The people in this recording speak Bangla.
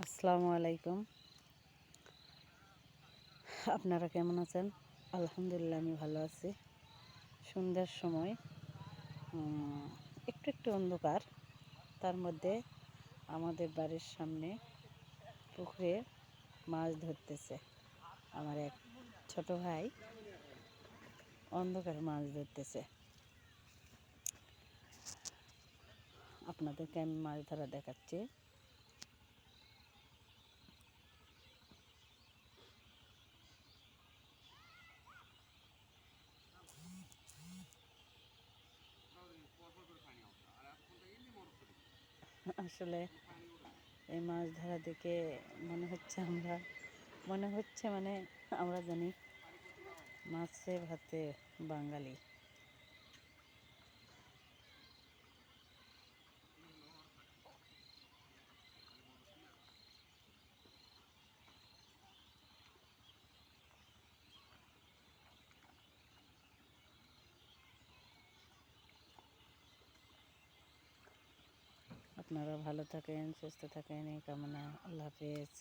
আসসালামু আলাইকুম। আপনারা কেমন আছেন? আলহামদুলিল্লাহ আমি ভালো আছি। সন্ধ্যার সময় একটু একটু অন্ধকার, তার মধ্যে আমাদের বাড়ির সামনে পুকুরে মাছ ধরতেছে আমার এক ছোট ভাই। অন্ধকারে মাছ ধরতেছে। আপনাদেরকে আমি মাছ ধরা দেখাচ্ছি। আসলে এই মাছ ধরা দেখে মনে হচ্ছে আমরা জানি মাছে ভাতে বাঙালি। আপনারা ভালো থাকেন, সুস্থ থাকেন এই কামনা। আল্লাহ হাফেজ।